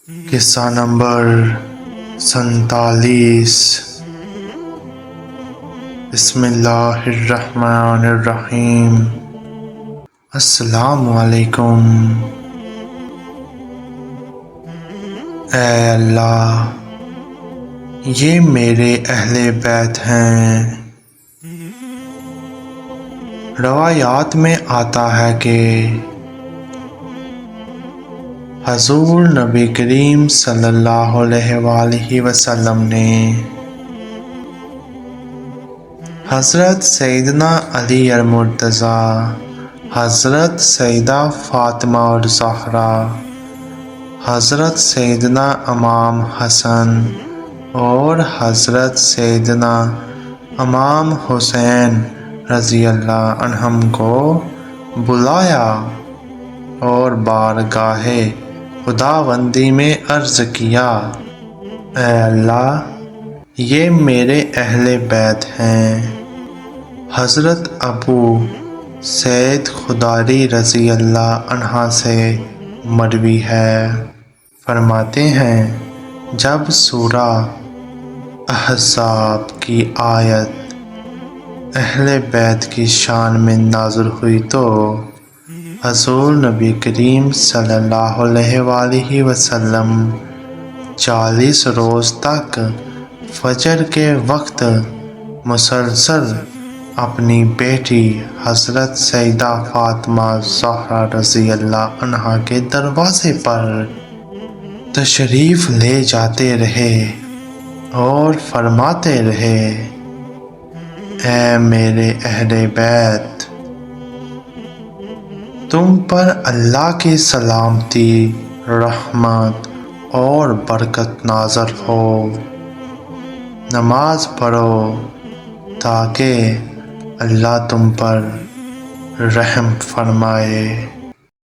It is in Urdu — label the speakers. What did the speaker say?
Speaker 1: قصہ نمبر 47۔ بسم اللہ الرحمن الرحیم۔ السلام علیکم۔ اے اللہ، یہ میرے اہل بیت ہیں۔ روایات میں آتا ہے کہ حضور نبی کریم صلی اللہ علیہ وآلہ وسلم نے حضرت سیدنا علی المرتضیٰ، حضرت سیدہ فاطمہ الزہرا، حضرت سیدنا امام حسن اور حضرت سیدنا امام حسین رضی اللہ عنہم کو بلایا اور بارگاہ خداوندی میں عرض کیا، اے اللہ، یہ میرے اہل بیت ہیں۔ حضرت ابو سعید خدری رضی اللہ عنہ سے مروی ہے، فرماتے ہیں جب سورہ احزاب کی آیت اہل بیت کی شان میں نازل ہوئی تو حضور نبی کریم صلی اللہ علیہ وآلہ وسلم 40 روز تک فجر کے وقت مسلسل اپنی بیٹی حضرت سیدہ فاطمہ زہرا رضی اللہ عنہا کے دروازے پر تشریف لے جاتے رہے اور فرماتے رہے، اے میرے اہل بیت، تم پر اللہ کی سلامتی، رحمت اور برکت نازل ہو۔ نماز پڑھو تاکہ اللہ تم پر رحم فرمائے۔